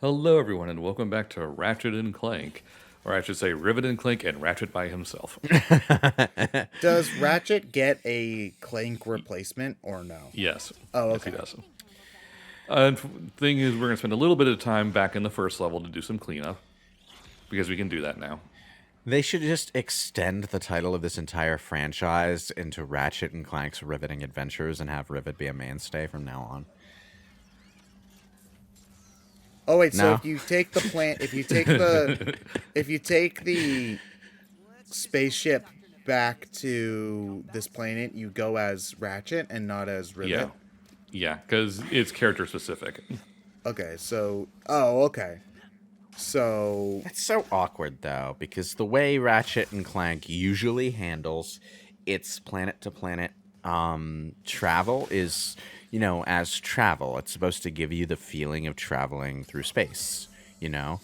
Hello, everyone, and welcome back to Ratchet and Clank, or I should say Rivet and Clank and Ratchet by himself. Does Ratchet get a Clank replacement or no? Yes, Oh, yes, he okay. does. And thing is, we're going to spend a little bit of time back in the first level to do some cleanup because we can do that now. They should just extend the title of this entire franchise into Ratchet and Clank's Riveting Adventures and have Rivet be a mainstay from now on. Oh wait, so No? if you take the plant, if you take the spaceship back to this planet, you go as Ratchet and not as Yeah, Rivet. yeah, because it's character specific. Okay, okay. So It's so awkward, though, because the way Ratchet and Clank usually handles its planet-to-planet travel is, as travel. It's supposed to give you the feeling of traveling through space, you know?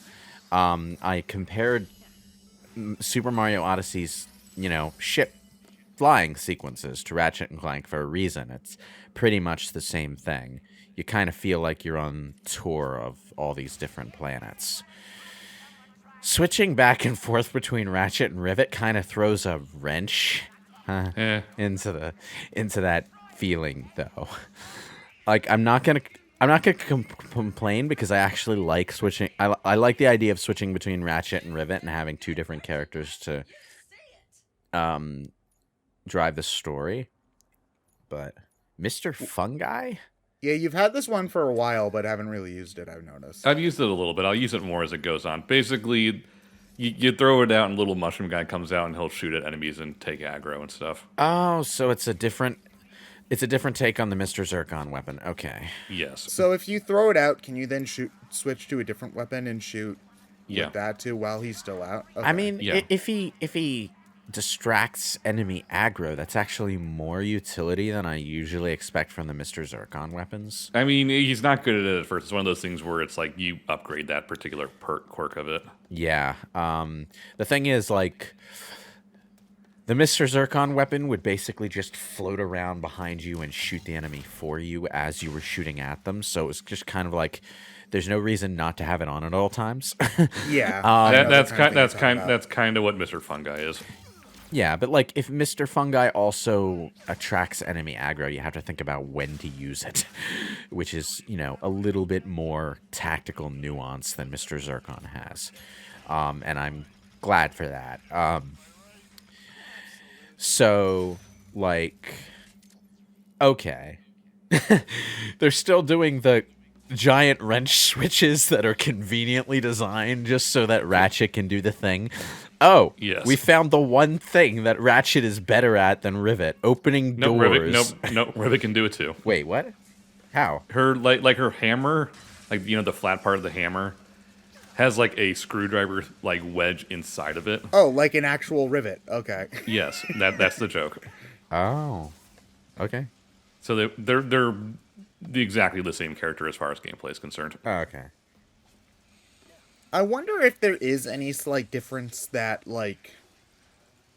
I compared Super Mario Odyssey's, ship flying sequences to Ratchet and Clank for a reason. It's pretty much the same thing. You kind of feel like you're on tour of all these different planets. Switching back and forth between Ratchet and Rivet kind of throws a wrench Eh, into that feeling, though. Like I'm not gonna complain because I actually like switching. I like the idea of switching between Ratchet and Rivet and having two different characters to um drive the story. But Mr. Fungi? yeah, you've had this one for a while, but haven't really used it. I've noticed. I've used it a little bit. I'll use it more as it goes on. Basically, you throw it out, and little mushroom guy comes out, and he'll shoot at enemies and take aggro and stuff. Oh, so it's a different take on the Mr. Zircon weapon. Okay. Yes. So if you throw it out, can you then switch to a different weapon and shoot Yeah. with that too while he's still out? Okay. I mean, Yeah. if he distracts enemy aggro, that's actually more utility than I usually expect from the Mr. Zircon weapons. I mean, he's not good at it at first. It's one of those things where it's like you upgrade that particular quirk of it. Yeah. The thing is, like, the Mr. Zircon weapon would basically just float around behind you and shoot the enemy for you as you were shooting at them. So it's just kind of like there's no reason not to have it on at all times. Yeah, I know the That's kind of kind. thing you're That's talking kind. about. That's kind of what Mr. Fungi is. Yeah, but like if Mr. Fungi also attracts enemy aggro, you have to think about when to use it, which is, a little bit more tactical nuance than Mr. Zircon has. And I'm glad for that. So, like, okay. They're still doing the giant wrench switches that are conveniently designed just so that Ratchet can do the thing. Oh, Yes. we found the one thing that Ratchet is better at than Rivet, opening No, doors. Rivet. No, Rivet can do it too. Wait, what? How? Her like her hammer, like the flat part of the hammer, has like a screwdriver like wedge inside of it. Oh, like an actual rivet. Okay. Yes, that's the joke. Oh, okay. So they're exactly the same character as far as gameplay is concerned. Oh, okay. I wonder if there is any slight difference that, like,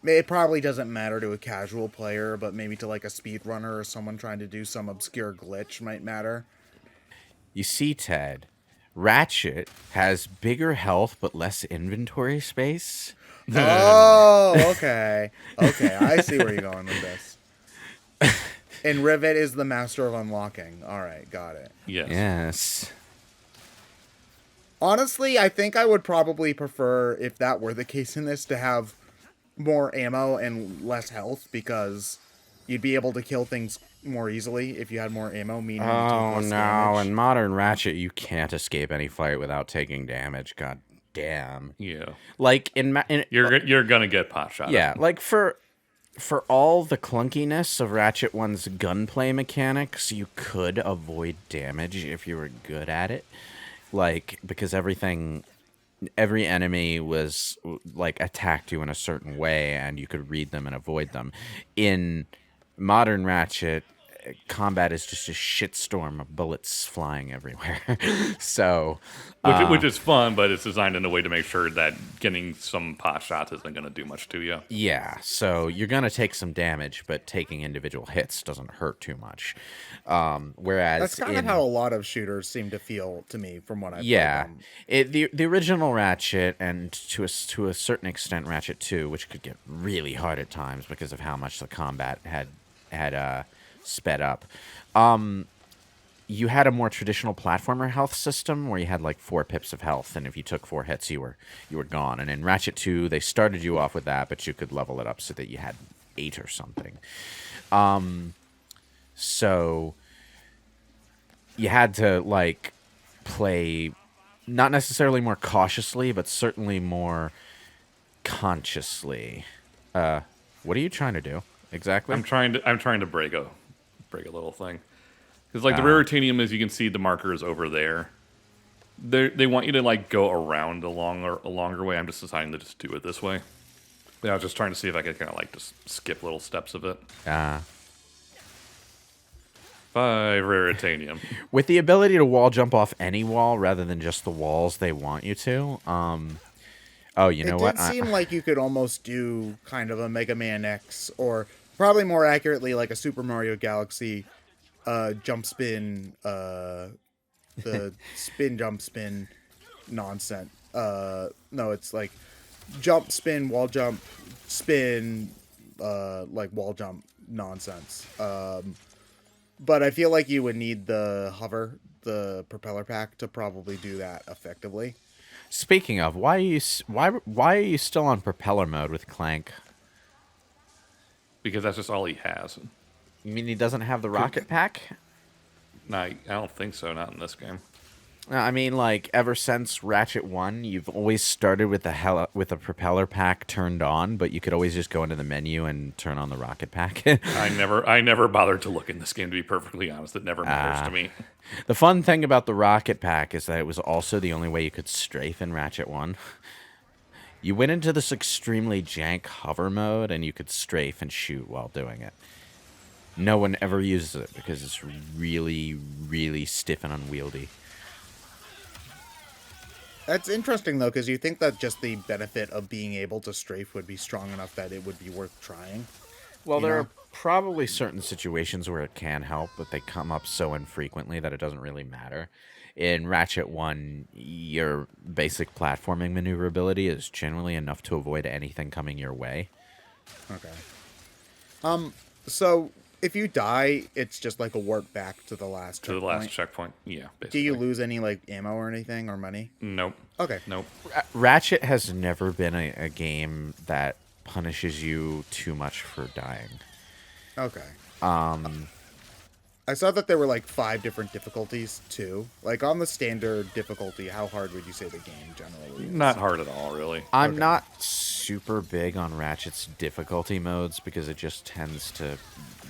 it probably doesn't matter to a casual player, but maybe to, like, a speedrunner or someone trying to do some obscure glitch might matter. You see, Ted, Ratchet has bigger health but less inventory space. Oh, okay. Okay, I see where you're going with this. And Rivet is the master of unlocking. All right, got it. Yes. Yes. Honestly, I think I would probably prefer, if that were the case in this, to have more ammo and less health, because you'd be able to kill things more easily if you had more ammo, meaning you take Oh less no! damage. In modern Ratchet, you can't escape any fight without taking damage. God damn! Yeah. Like in You're gonna get pot shot. yeah, like for all the clunkiness of Ratchet 1's gunplay mechanics, you could avoid damage if you were good at it. Like because every enemy was like attacked you in a certain way, and you could read them and avoid them. In modern Ratchet, combat is just a shitstorm of bullets flying everywhere. So, Which is fun, but it's designed in a way to make sure that getting some pot shots isn't going to do much to you. yeah, so you're gonna take some damage, but taking individual hits doesn't hurt too much. Whereas That's kind of how a lot of shooters seem to feel to me from what I've played yeah, them. the original Ratchet, and to a certain extent Ratchet 2, which could get really hard at times because of how much the combat had sped up. You had a more traditional platformer health system where you had like 4 pips of health, and if you took 4 hits, you were gone. And in Ratchet 2, they started you off with that, but you could level it up so that you had 8 or something. So you had to like play not necessarily more cautiously, but certainly more consciously. What are you trying to do exactly? I'm trying to break a little thing. Because like the Raritanium, as you can see, the marker is over there. They want you to like go around a longer way. I'm just deciding to just do it this way. Yeah, I was just trying to see if I could kind of like just skip little steps of it. 5 Raritanium. With the ability to wall jump off any wall rather than just the walls they want you to. Oh, you know what? It did seem like you could almost do kind of a Mega Man X, or probably more accurately like a Super Mario Galaxy jump spin, the jump spin nonsense. No, it's like jump, spin, wall jump, spin, like wall jump nonsense. But I feel like you would need the hover, the propeller pack, to probably do that effectively. Speaking of, why are you still on propeller mode with Clank? Because that's just all he has. You mean he doesn't have the rocket pack? No, I don't think so. Not in this game. I mean, like, ever since Ratchet 1, you've always started with the propeller pack turned on, but you could always just go into the menu and turn on the rocket pack. I never bothered to look in this game, to be perfectly honest. It never matters to me. The fun thing about the rocket pack is that it was also the only way you could strafe in Ratchet 1. You went into this extremely jank hover mode, and you could strafe and shoot while doing it. No one ever uses it because it's really, really stiff and unwieldy. That's interesting, though, because you think that just the benefit of being able to strafe would be strong enough that it would be worth trying. Well, You there know? are probably certain situations where it can help, but they come up so infrequently that it doesn't really matter. In Ratchet 1, your basic platforming maneuverability is generally enough to avoid anything coming your way. Okay. So if you die, it's just like a warp back to the last To the checkpoint. last checkpoint. Yeah, basically. Do you lose any like ammo or anything or money? Nope. Okay. Nope. Ratchet has never been a game that punishes you too much for dying. Okay. I saw that there were like 5 different difficulties too. Like on the standard difficulty, how hard would you say the game generally is? Not hard at all, really. I'm not super big on Ratchet's difficulty modes because it just tends to...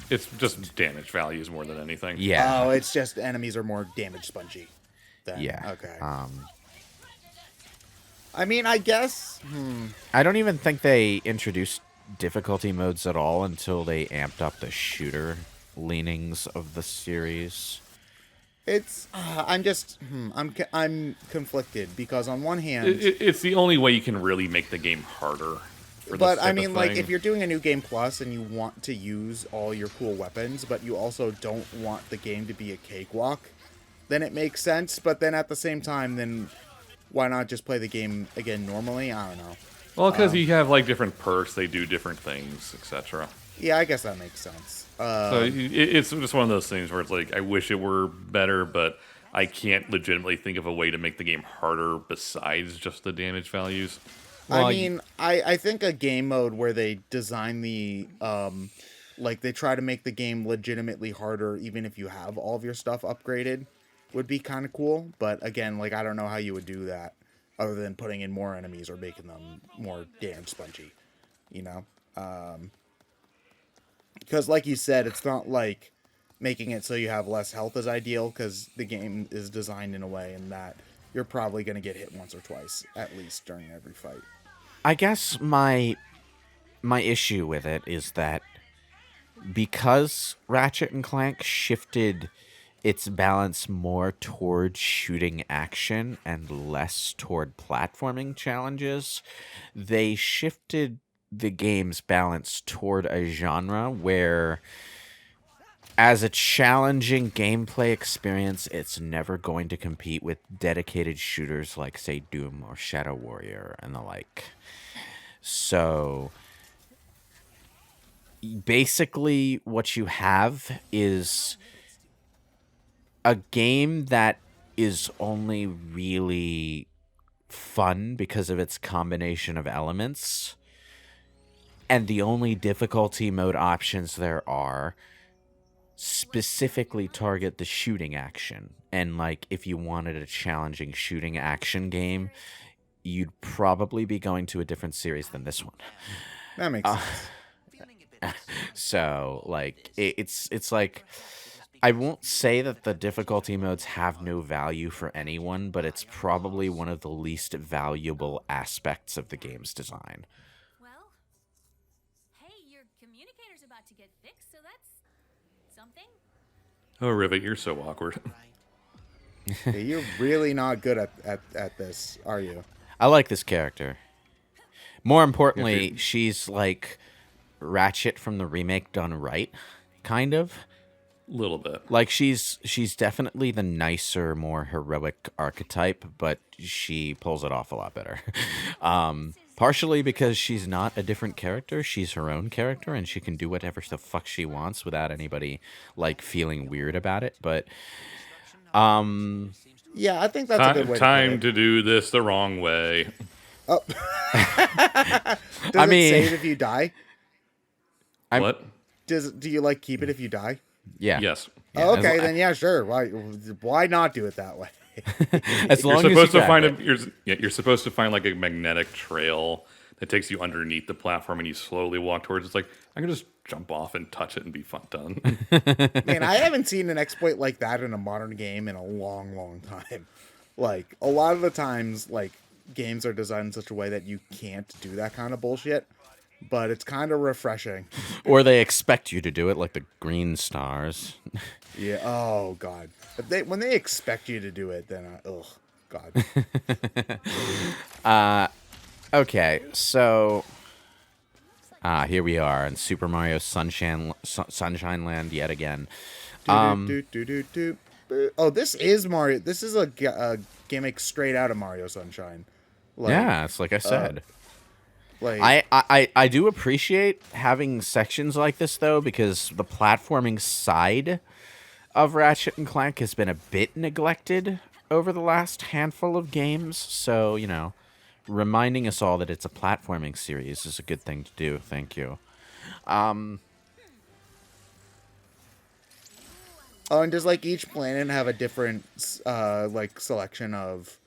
It's just damage values more than anything. Yeah. Oh, it's just enemies are more damage spongy. Then. Yeah. Okay. I mean, I guess. I don't even think they introduced difficulty modes at all until they amped up the shooter leanings of the series. It's. I'm just. I'm conflicted because on one hand. It's the only way you can really make the game harder. For this But type I of mean, like, thing. if you're doing a new game plus and you want to use all your cool weapons, but you also don't want the game to be a cakewalk, then it makes sense. But then at the same time, then why not just play the game again normally? I don't know. Well, because you have like different perks, they do different things, etc. Yeah, I guess that makes sense. So it's just one of those things where it's like, I wish it were better, but I can't legitimately think of a way to make the game harder besides just the damage values. I mean, I think a game mode where they design the, like, they try to make the game legitimately harder even if you have all of your stuff upgraded would be kind of cool. But again, like, I don't know how you would do that other than putting in more enemies or making them more damage spongy, you know? Because like you said, it's not like making it so you have less health is ideal because the game is designed in a way in that you're probably going to get hit once or twice, at least during every fight. I guess my issue with it is that because Ratchet and Clank shifted its balance more toward shooting action and less toward platforming challenges, they shifted the game's balance toward a genre where, as a challenging gameplay experience, it's never going to compete with dedicated shooters like, say, Doom or Shadow Warrior and the like. So basically, what you have is a game that is only really fun because of its combination of elements, and the only difficulty mode options there are specifically target the shooting action. And like, if you wanted a challenging shooting action game, you'd probably be going to a different series than this one. That makes sense. So like, it's like, I won't say that the difficulty modes have no value for anyone, but it's probably one of the least valuable aspects of the game's design. Well, hey, your communicator's about to get fixed, so that's something. Oh, Rivet, you're so awkward. Yeah, you're really not good at this, are you? I like this character. More importantly, Yeah, she's like Ratchet from the remake done right, kind of. Little bit. Like, she's definitely the nicer, more heroic archetype, but she pulls it off a lot better. Partially because she's not a different character, she's her own character, and she can do whatever the fuck she wants without anybody like feeling weird about it. But Yeah, I think that's a good way Time to to do this the wrong way. put it. Does I it mean- save if you die? What? Do you like keep it if you die? yeah, Yes. Yeah, Oh, as okay, lo- then yeah, sure. Why not do it that way? as long You're as supposed you to grab find it. you're supposed to find like a magnetic trail that takes you underneath the platform, and you slowly walk towards. It's like I can just jump off and touch it and be done. Man, I haven't seen an exploit like that in a modern game in a long, long time. Like, a lot of the times, like, games are designed in such a way that you can't do that kind of bullshit. But it's kind of refreshing. Or they expect you to do it, like the green stars. Yeah. Oh God. When they expect you to do it, then ugh, God. Okay, so here we are in Super Mario Sunshine Land yet again. Oh, this is Mario. This is a gimmick straight out of Mario Sunshine. Like, Yeah, it's like I said. Like, I do appreciate having sections like this, though, because the platforming side of Ratchet and Clank has been a bit neglected over the last handful of games. So, you know, reminding us all that it's a platforming series is a good thing to do. Thank you. oh, and does like each planet have a different like selection of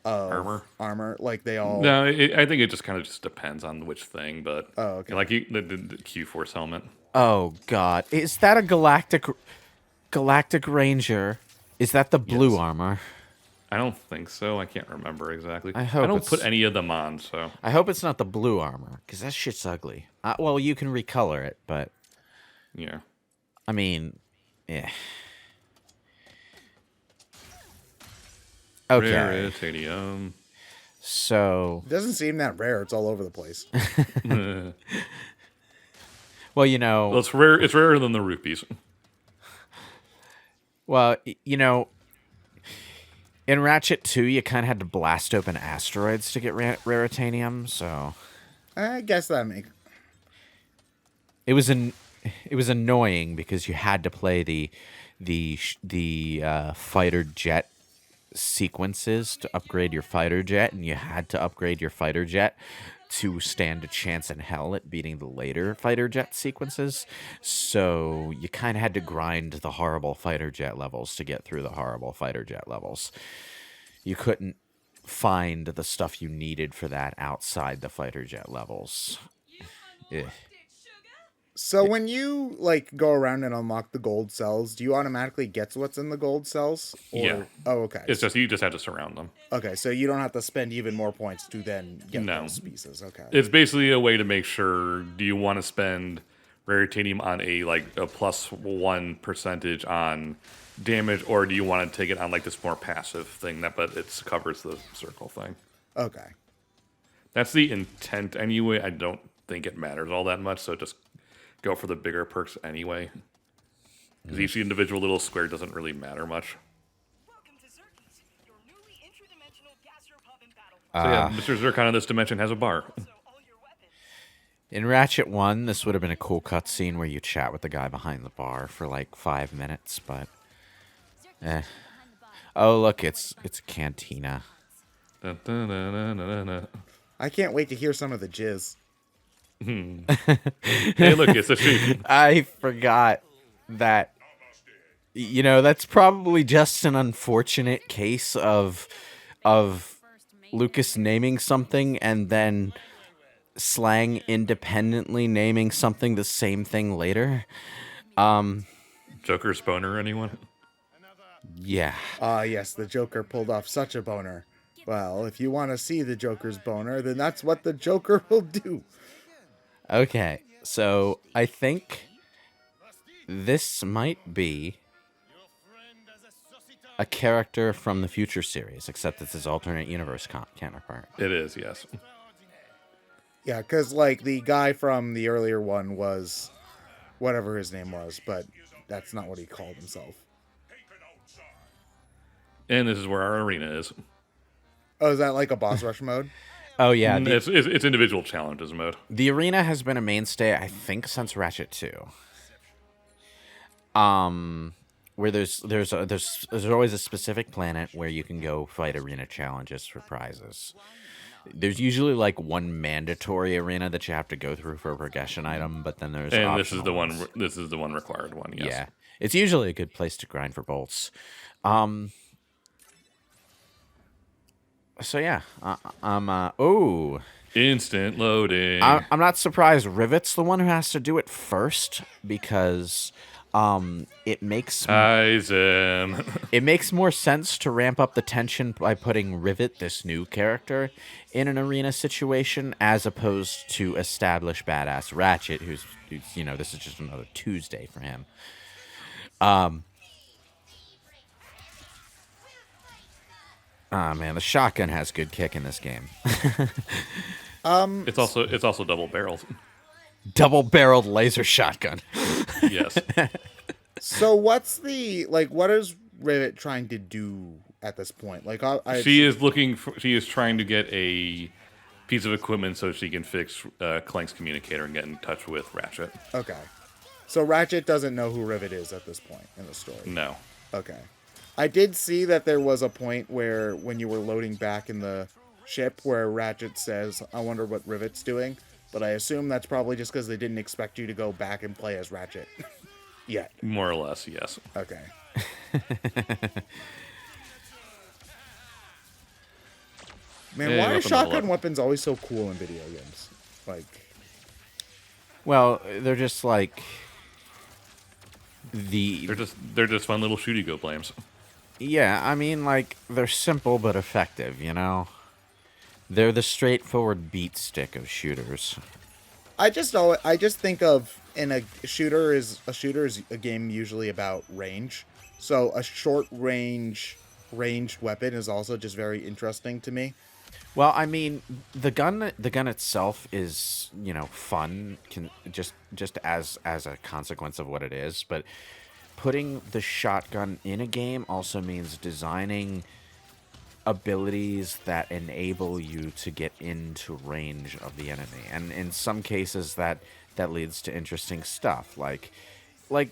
armor? Like they all. No, I think it just kind of just depends on which thing, but Oh, okay. like the Q-Force helmet. Oh, God. Is that a Galactic Ranger? Is that the blue Yes. armor? I don't think so. I can't remember exactly. I hope don't it's- put any of them on, so I hope it's not the blue armor, because that shit's ugly. Well, you can recolor it, but, yeah. I mean, yeah. Okay, Raritanium. so, It doesn't seem that rare. It's all over the place. well, you know, Well, it's rare. It's rarer than the rupees. you know, in Ratchet 2, you kind of had to blast open asteroids to get Raritanium, so I guess that makes. it was annoying because you had to play the fighter jet sequences to upgrade your fighter jet, and you had to upgrade your fighter jet to stand a chance in hell at beating the later fighter jet sequences. So you kind of had to grind the horrible fighter jet levels to get through the horrible fighter jet levels. You couldn't find the stuff you needed for that outside the fighter jet levels. Ugh. So when you like go around and unlock the gold cells, do you automatically get what's in the gold cells? Or... Yeah. Oh, okay. It's just you just have to surround them. Okay, so you don't have to spend even more points to then get No. those pieces. Okay. It's basically a way to make sure, do you want to spend raritanium on a +1 percentage on damage, or do you want to take it on like this more passive thing but it covers the circle thing? Okay. That's the intent anyway. I don't think it matters all that much, so just go for the bigger perks anyway. Because each individual little square doesn't really matter much. Welcome to Zerkis, your newly interdimensional gastro pub and battle. So yeah, Mr. Zircon of this dimension has a bar. So all your weapons. In Ratchet 1, this would have been a cool cutscene where you chat with the guy behind the bar for like 5 minutes, but... Oh, look, it's Cantina. Dun, dun, dun, dun, dun, dun. I can't wait to hear some of the jizz. Hey, look, it's a sheep. I forgot that, that's probably just an unfortunate case of Lucas naming something and then Slang independently naming something the same thing later. Joker's boner, anyone? Yeah. Yes, the Joker pulled off such a boner. Well, if you want to see the Joker's boner, then that's what the Joker will do. Okay, so I think this might be a character from the future series, except it's his alternate universe counterpart. It is, yes. Yeah, because, like, the guy from the earlier one was whatever his name was, but that's not what he called himself. And this is where our arena is. Oh, is that like a boss rush mode? Oh yeah, It's individual challenges mode. the arena has been a mainstay, I think, since Ratchet 2. Where there's always a specific planet where you can go fight arena challenges for prizes. There's usually like one mandatory arena that you have to go through for a progression item, but then there's And this is optional the one. ones. This is the one required one. Yes. Yeah, it's usually a good place to grind for bolts. So yeah, Instant loading. I'm not surprised Rivet's the one who has to do it first because it makes it makes more sense to ramp up the tension by putting Rivet, this new character, in an arena situation as opposed to establish badass Ratchet, who's this is just another Tuesday for him. Ah man, the shotgun has good kick in this game. It's also double barreled. Double-barreled laser shotgun. Yes. So what is Rivet trying to do at this point? Like, She is trying to get a piece of equipment so she can fix Clank's communicator and get in touch with Ratchet. Okay. So Ratchet doesn't know who Rivet is at this point in the story. No. Okay. I did see that there was a point where when you were loading back in the ship where Ratchet says, I wonder what Rivet's doing, but I assume that's probably just because they didn't expect you to go back and play as Ratchet yet. More or less, yes. Okay. Man, Hey, why are weapon shotgun level up. weapons always so cool in video games? Like, Well, they're just like They're just fun little shooty go blames. Yeah, I mean, like, they're simple but effective, you know? They're the straightforward beat stick of shooters. I just think of a shooter is a game usually about range. So a short ranged weapon is also just very interesting to me. Well, I mean, the gun itself is, fun, just as a consequence of what it is, but putting the shotgun in a game also means designing abilities that enable you to get into range of the enemy. And in some cases that leads to interesting stuff. Like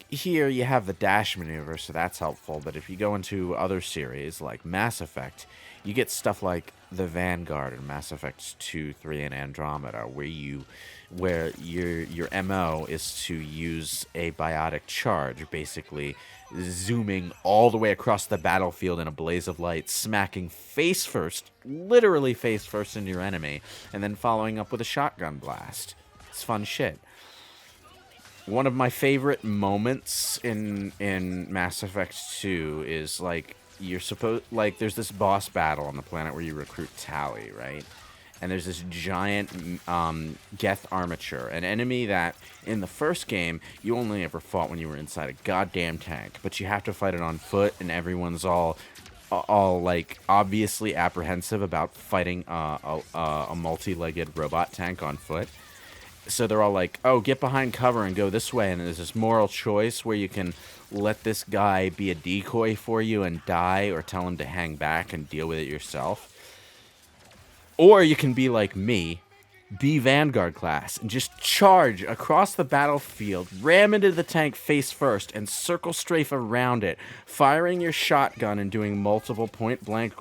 here you have the dash maneuver, so that's helpful, but if you go into other series like Mass Effect, you get stuff like the Vanguard in Mass Effect 2, 3, and Andromeda, where your MO is to use a biotic charge, basically zooming all the way across the battlefield in a blaze of light, smacking face first, literally face first into your enemy, and then following up with a shotgun blast. It's fun shit. One of my favorite moments in Mass Effect 2 is there's this boss battle on the planet where you recruit Tali, right? and there's this giant Geth armature, an enemy that in the first game you only ever fought when you were inside a goddamn tank, but you have to fight it on foot, and everyone's all like obviously apprehensive about fighting a multi-legged robot tank on foot. So they're all like, oh, get behind cover and go this way. And there's this moral choice where you can let this guy be a decoy for you and die, or tell him to hang back and deal with it yourself. Or you can be like me, be Vanguard class, and just charge across the battlefield, ram into the tank face first, and circle strafe around it, firing your shotgun and doing multiple point-blank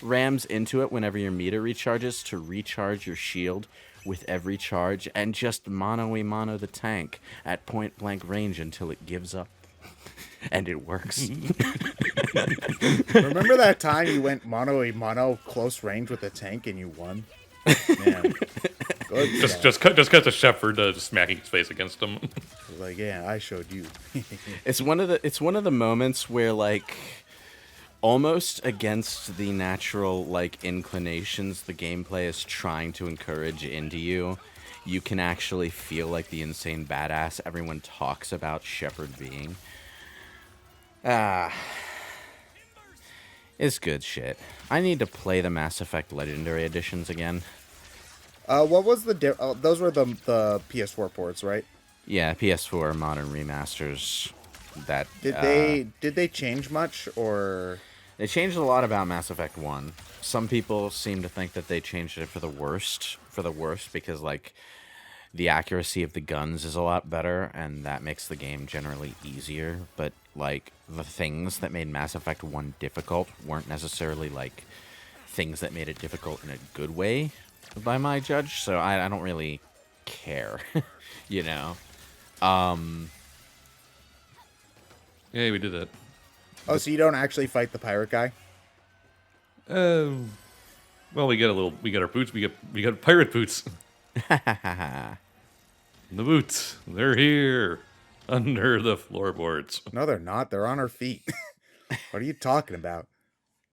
rams into it whenever your meter recharges to recharge your shield with every charge, and just mano-a-mano the tank at point-blank range until it gives up. And it works. Remember that time you went mano-a-mano close range with a tank and you won? Man. Good Just cut the Shepherd just smacking his face against him. Like, yeah, I showed you. It's one of the moments where, like, almost against the natural, like, inclinations the gameplay is trying to encourage into you, you can actually feel like the insane badass everyone talks about Shepard being. It's good shit. I need to play the Mass Effect Legendary Editions again. What was the those were the PS4 ports, right? Yeah, PS4 modern remasters. That Did they change much, or they changed a lot about Mass Effect 1. Some people seem to think that they changed it for the worst because, like, the accuracy of the guns is a lot better, and that makes the game generally easier. But, like, the things that made Mass Effect 1 difficult weren't necessarily, like, things that made it difficult in a good way, by my judge. So I don't really care, you know? Yeah, we did that. oh, so you don't actually fight the pirate guy? Well, we got our boots. We got pirate boots. The boots, they're here under the floorboards. No, they're not. They're on our feet. What are you talking about?